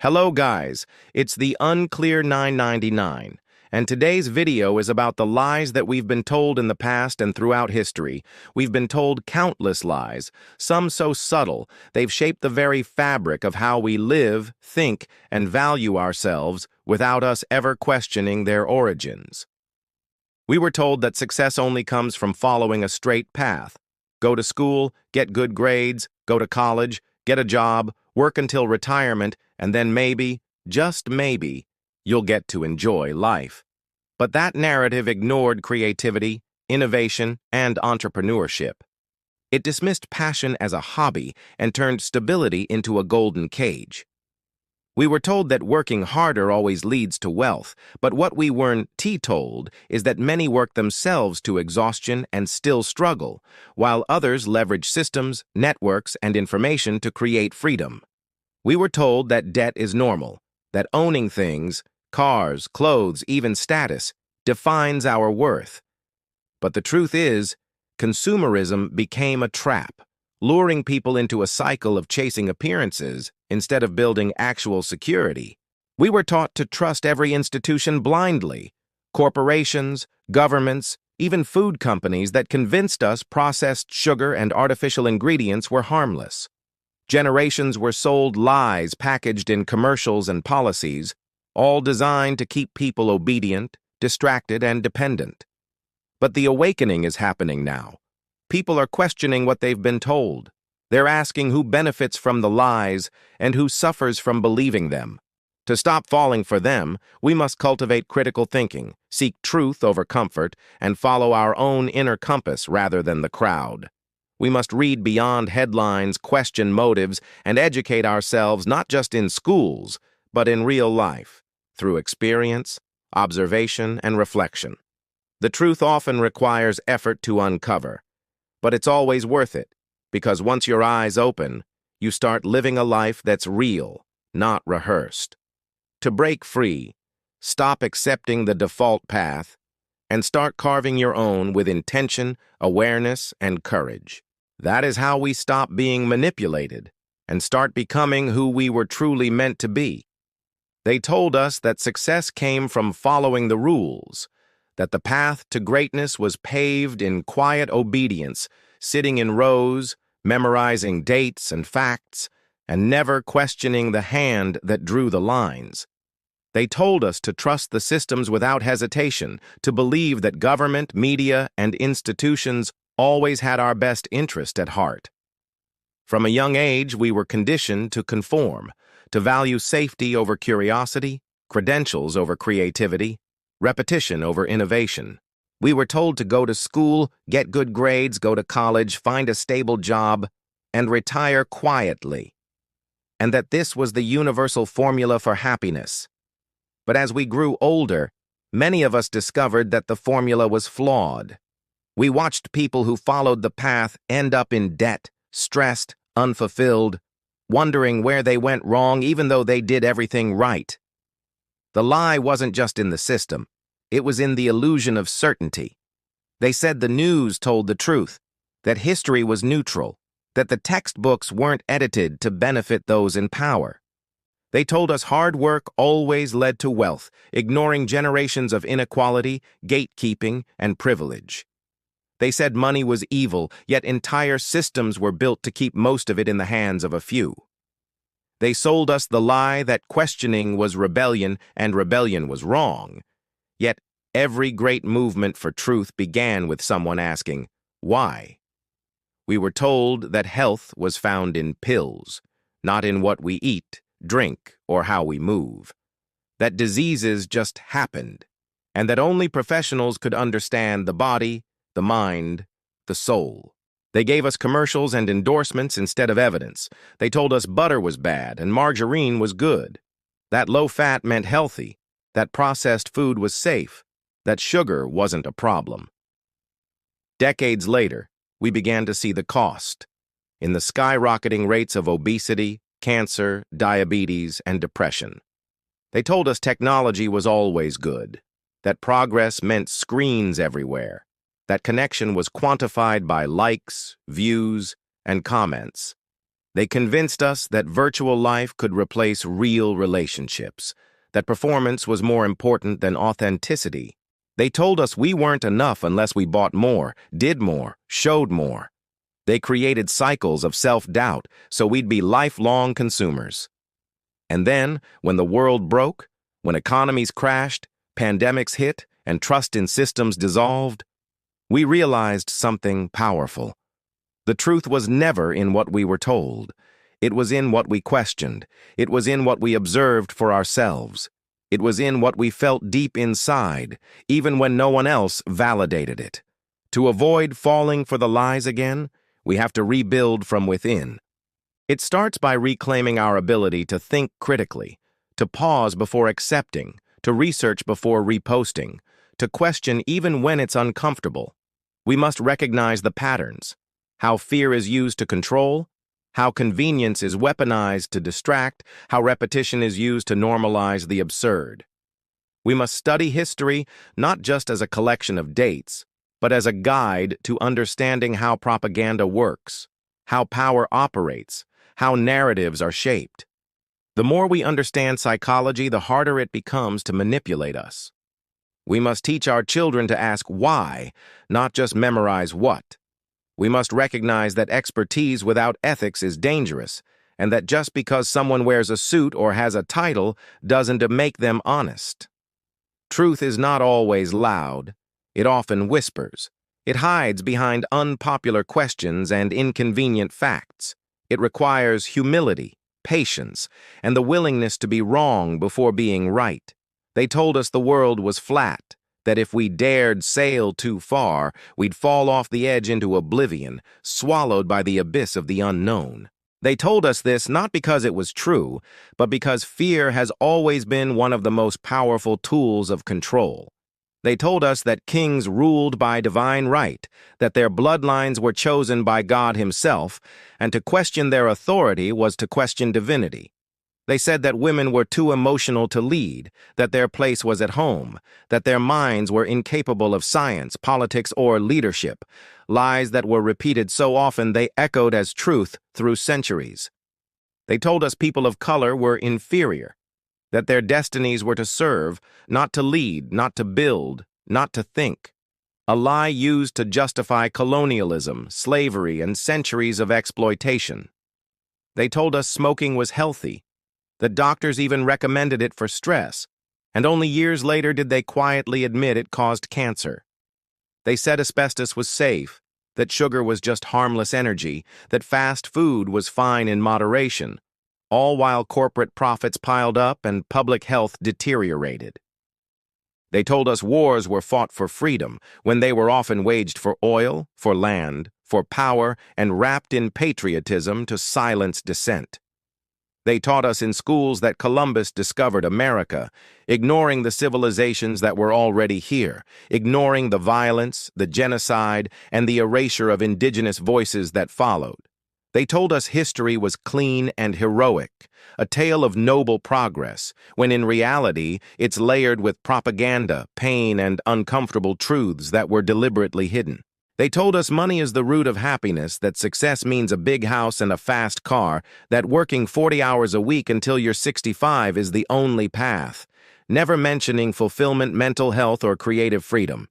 Hello guys, it's the Unclear 999, and today's video is about the lies that we've been told in the past and throughout history. We've been told countless lies, some so subtle they've shaped the very fabric of how we live, think, and value ourselves without us ever questioning their origins. We were told that success only comes from following a straight path. Go to school, get good grades, go to college, get a job, work until retirement, and then maybe, just maybe, you'll get to enjoy life. But that narrative ignored creativity, innovation, and entrepreneurship. It dismissed passion as a hobby and turned stability into a golden cage. We were told that working harder always leads to wealth, but what we weren't told is that many work themselves to exhaustion and still struggle, while others leverage systems, networks, and information to create freedom. We were told that debt is normal, that owning things, cars, clothes, even status, defines our worth. But the truth is, consumerism became a trap, luring people into a cycle of chasing appearances instead of building actual security. We were taught to trust every institution blindly, corporations, governments, even food companies that convinced us processed sugar and artificial ingredients were harmless. Generations were sold lies packaged in commercials and policies, all designed to keep people obedient, distracted, and dependent. But the awakening is happening now. People are questioning what they've been told. They're asking who benefits from the lies and who suffers from believing them. To stop falling for them, we must cultivate critical thinking, seek truth over comfort, and follow our own inner compass rather than the crowd. We must read beyond headlines, question motives, and educate ourselves not just in schools, but in real life, through experience, observation, and reflection. The truth often requires effort to uncover, but it's always worth it, because once your eyes open, you start living a life that's real, not rehearsed. To break free, stop accepting the default path, and start carving your own with intention, awareness, and courage. That is how we stop being manipulated and start becoming who we were truly meant to be. They told us that success came from following the rules, that the path to greatness was paved in quiet obedience, sitting in rows, memorizing dates and facts, and never questioning the hand that drew the lines. They told us to trust the systems without hesitation, to believe that government, media, and institutions always had our best interest at heart. From a young age, we were conditioned to conform, to value safety over curiosity, credentials over creativity, repetition over innovation. We were told to go to school, get good grades, go to college, find a stable job, and retire quietly, and that this was the universal formula for happiness. But as we grew older, many of us discovered that the formula was flawed. We watched people who followed the path end up in debt, stressed, unfulfilled, wondering where they went wrong even though they did everything right. The lie wasn't just in the system. It was in the illusion of certainty. They said the news told the truth, that history was neutral, that the textbooks weren't edited to benefit those in power. They told us hard work always led to wealth, ignoring generations of inequality, gatekeeping, and privilege. They said money was evil, yet entire systems were built to keep most of it in the hands of a few. They sold us the lie that questioning was rebellion and rebellion was wrong. Yet every great movement for truth began with someone asking, why? We were told that health was found in pills, not in what we eat, drink, or how we move. That diseases just happened, and that only professionals could understand the body, the mind, the soul. They gave us commercials and endorsements instead of evidence. They told us butter was bad and margarine was good, that low fat meant healthy, that processed food was safe, that sugar wasn't a problem. Decades later, we began to see the cost in the skyrocketing rates of obesity, cancer, diabetes, and depression. They told us technology was always good, that progress meant screens everywhere, that connection was quantified by likes, views, and comments. They convinced us that virtual life could replace real relationships, that performance was more important than authenticity. They told us we weren't enough unless we bought more, did more, showed more. They created cycles of self-doubt so we'd be lifelong consumers. And then, when the world broke, when economies crashed, pandemics hit, and trust in systems dissolved, we realized something powerful. The truth was never in what we were told. It was in what we questioned. It was in what we observed for ourselves. It was in what we felt deep inside, even when no one else validated it. To avoid falling for the lies again, we have to rebuild from within. It starts by reclaiming our ability to think critically, to pause before accepting, to research before reposting, to question even when it's uncomfortable. We must recognize the patterns, how fear is used to control, how convenience is weaponized to distract, how repetition is used to normalize the absurd. We must study history not just as a collection of dates, but as a guide to understanding how propaganda works, how power operates, how narratives are shaped. The more we understand psychology, the harder it becomes to manipulate us. We must teach our children to ask why, not just memorize what. We must recognize that expertise without ethics is dangerous, and that just because someone wears a suit or has a title doesn't make them honest. Truth is not always loud. It often whispers. It hides behind unpopular questions and inconvenient facts. It requires humility, patience, and the willingness to be wrong before being right. They told us the world was flat, that if we dared sail too far, we'd fall off the edge into oblivion, swallowed by the abyss of the unknown. They told us this not because it was true, but because fear has always been one of the most powerful tools of control. They told us that kings ruled by divine right, that their bloodlines were chosen by God himself, and to question their authority was to question divinity. They said that women were too emotional to lead, that their place was at home, that their minds were incapable of science, politics, or leadership, lies that were repeated so often they echoed as truth through centuries. They told us people of color were inferior, that their destinies were to serve, not to lead, not to build, not to think. A lie used to justify colonialism, slavery, and centuries of exploitation. They told us smoking was healthy, that doctors even recommended it for stress, and only years later did they quietly admit it caused cancer. They said asbestos was safe, that sugar was just harmless energy, that fast food was fine in moderation, all while corporate profits piled up and public health deteriorated. They told us wars were fought for freedom, when they were often waged for oil, for land, for power, and wrapped in patriotism to silence dissent. They taught us in schools that Columbus discovered America, ignoring the civilizations that were already here, ignoring the violence, the genocide, and the erasure of indigenous voices that followed. They told us history was clean and heroic, a tale of noble progress, when in reality it's layered with propaganda, pain, and uncomfortable truths that were deliberately hidden. They told us money is the root of happiness, that success means a big house and a fast car, that working 40 hours a week until you're 65 is the only path, never mentioning fulfillment, mental health, or creative freedom.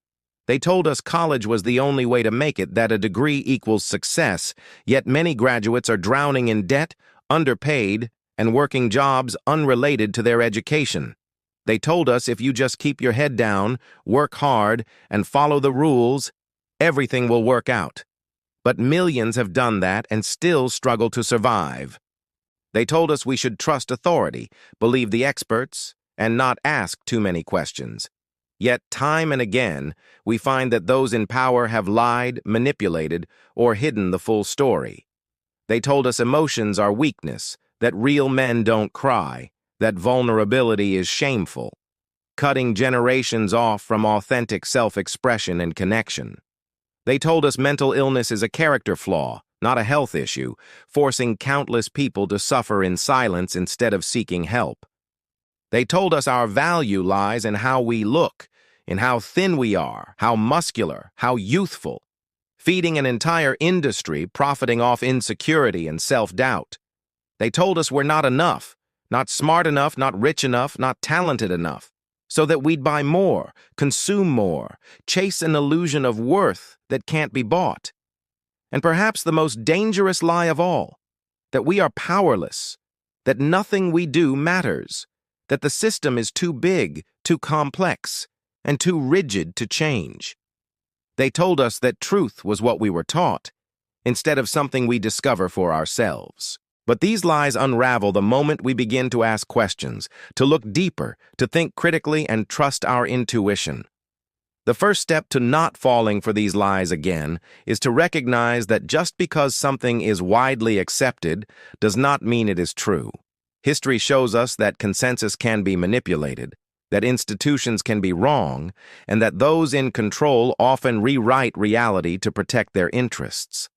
They told us college was the only way to make it, that a degree equals success, yet many graduates are drowning in debt, underpaid, and working jobs unrelated to their education. They told us if you just keep your head down, work hard, and follow the rules, everything will work out. But millions have done that and still struggle to survive. They told us we should trust authority, believe the experts, and not ask too many questions. Yet time and again, we find that those in power have lied, manipulated, or hidden the full story. They told us emotions are weakness, that real men don't cry, that vulnerability is shameful, cutting generations off from authentic self-expression and connection. They told us mental illness is a character flaw, not a health issue, forcing countless people to suffer in silence instead of seeking help. They told us our value lies in how we look, in how thin we are, how muscular, how youthful. feeding an entire industry profiting off insecurity and self-doubt. They told us we're not enough, not smart enough, not rich enough, not talented enough, so that we'd buy more, consume more, chase an illusion of worth that can't be bought. And perhaps the most dangerous lie of all, that we are powerless, that nothing we do matters, that the system is too big, too complex, and too rigid to change. They told us that truth was what we were taught, instead of something we discover for ourselves. But these lies unravel the moment we begin to ask questions, to look deeper, to think critically, and trust our intuition. The first step to not falling for these lies again is to recognize that just because something is widely accepted does not mean it is true. History shows us that consensus can be manipulated, that institutions can be wrong, and that those in control often rewrite reality to protect their interests.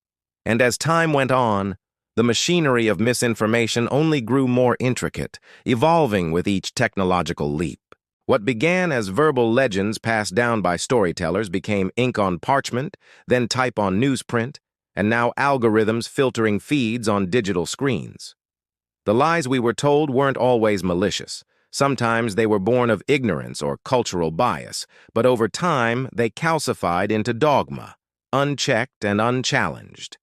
And as time went on, the machinery of misinformation only grew more intricate, evolving with each technological leap. What began as verbal legends passed down by storytellers became ink on parchment, then type on newsprint, and now algorithms filtering feeds on digital screens. The lies we were told weren't always malicious. Sometimes they were born of ignorance or cultural bias, but over time they calcified into dogma, unchecked and unchallenged.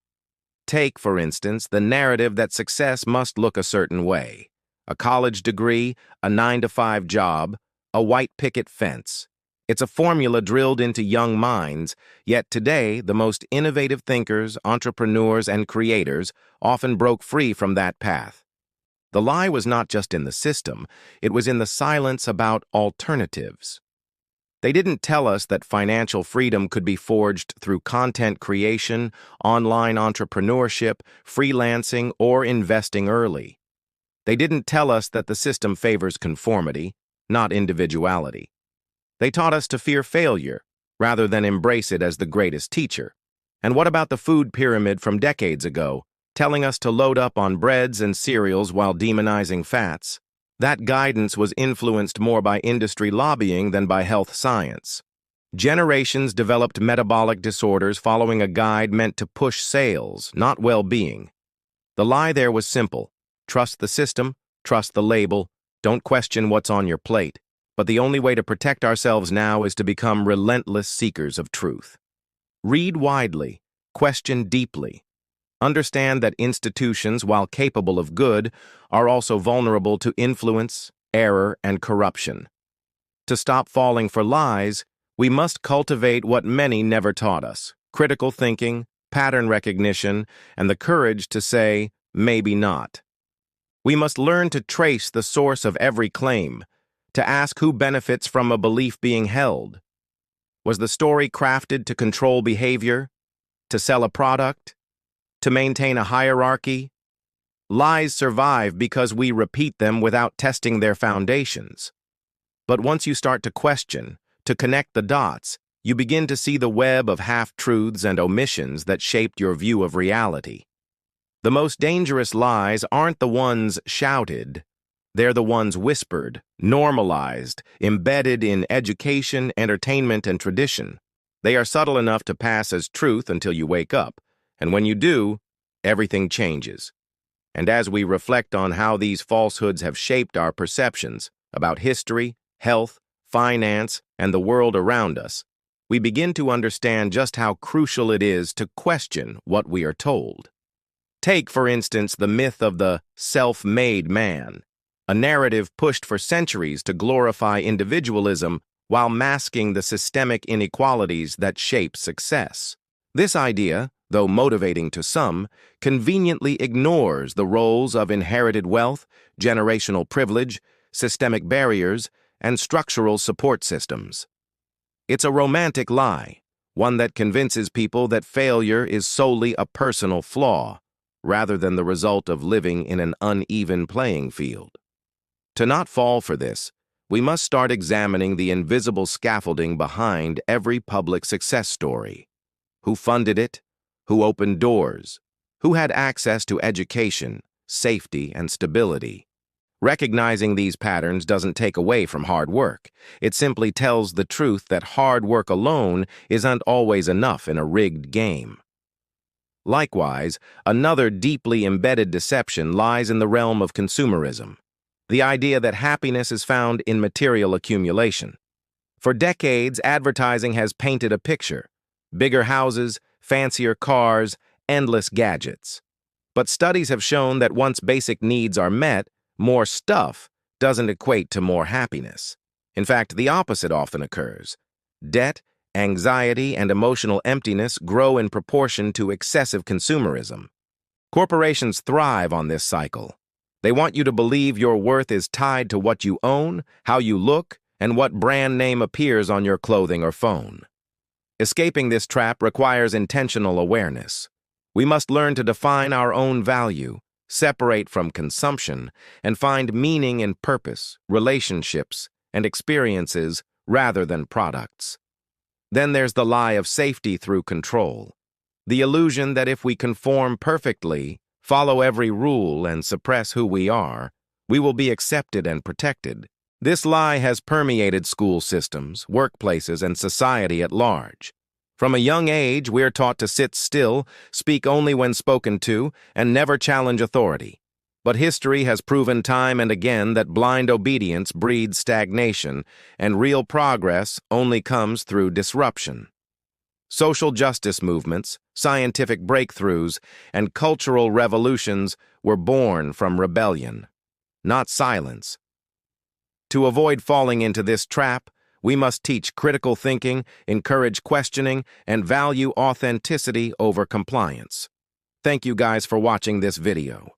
Take, for instance, the narrative that success must look a certain way. A college degree, a 9-to-5 job, a white picket fence. It's a formula drilled into young minds, yet today the most innovative thinkers, entrepreneurs, and creators often broke free from that path. The lie was not just in the system, it was in the silence about alternatives. They didn't tell us that financial freedom could be forged through content creation, online entrepreneurship, freelancing, or investing early. They didn't tell us that the system favors conformity, not individuality. They taught us to fear failure, rather than embrace it as the greatest teacher. And what about the food pyramid from decades ago, telling us to load up on breads and cereals while demonizing fats? That guidance was influenced more by industry lobbying than by health science. Generations developed metabolic disorders following a guide meant to push sales, not well-being. The lie there was simple. Trust the system, trust the label, don't question what's on your plate. But the only way to protect ourselves now is to become relentless seekers of truth. Read widely, question deeply. Understand that institutions, while capable of good, are also vulnerable to influence, error, and corruption. To stop falling for lies, we must cultivate what many never taught us: critical thinking, pattern recognition, and the courage to say, maybe not. We must learn to trace the source of every claim, to ask who benefits from a belief being held. Was the story crafted to control behavior, to sell a product, to maintain a hierarchy? Lies survive because we repeat them without testing their foundations. But once you start to question, to connect the dots, you begin to see the web of half-truths and omissions that shaped your view of reality. The most dangerous lies aren't the ones shouted. They're the ones whispered, normalized, embedded in education, entertainment, and tradition. They are subtle enough to pass as truth until you wake up. And when you do, everything changes. And as we reflect on how these falsehoods have shaped our perceptions about history, health, finance, and the world around us, we begin to understand just how crucial it is to question what we are told. Take, for instance, the myth of the self-made man, a narrative pushed for centuries to glorify individualism while masking the systemic inequalities that shape success. This idea, though motivating to some, conveniently ignores the roles of inherited wealth, generational privilege, systemic barriers, and structural support systems. It's a romantic lie, one that convinces people that failure is solely a personal flaw, rather than the result of living in an uneven playing field. To not fall for this, we must start examining the invisible scaffolding behind every public success story. Who funded it? Who opened doors? Who had access to education, safety, and stability? Recognizing these patterns doesn't take away from hard work. It simply tells the truth that hard work alone isn't always enough in a rigged game. Likewise, another deeply embedded deception lies in the realm of consumerism, the idea that happiness is found in material accumulation. For decades, advertising has painted a picture: bigger houses, fancier cars, endless gadgets. But studies have shown that once basic needs are met, more stuff doesn't equate to more happiness. In fact, the opposite often occurs. Debt, anxiety, and emotional emptiness grow in proportion to excessive consumerism. Corporations thrive on this cycle. They want you to believe your worth is tied to what you own, how you look, and what brand name appears on your clothing or phone. Escaping this trap requires intentional awareness. We must learn to define our own value, separate from consumption, and find meaning in purpose, relationships, and experiences rather than products. Then there's the lie of safety through control. The illusion that if we conform perfectly, follow every rule, and suppress who we are, we will be accepted and protected. This lie has permeated school systems, workplaces, and society at large. From a young age, we're taught to sit still, speak only when spoken to, and never challenge authority. But history has proven time and again that blind obedience breeds stagnation, and real progress only comes through disruption. Social justice movements, scientific breakthroughs, and cultural revolutions were born from rebellion, not silence. To avoid falling into this trap, we must teach critical thinking, encourage questioning, and value authenticity over compliance. Thank you guys for watching this video.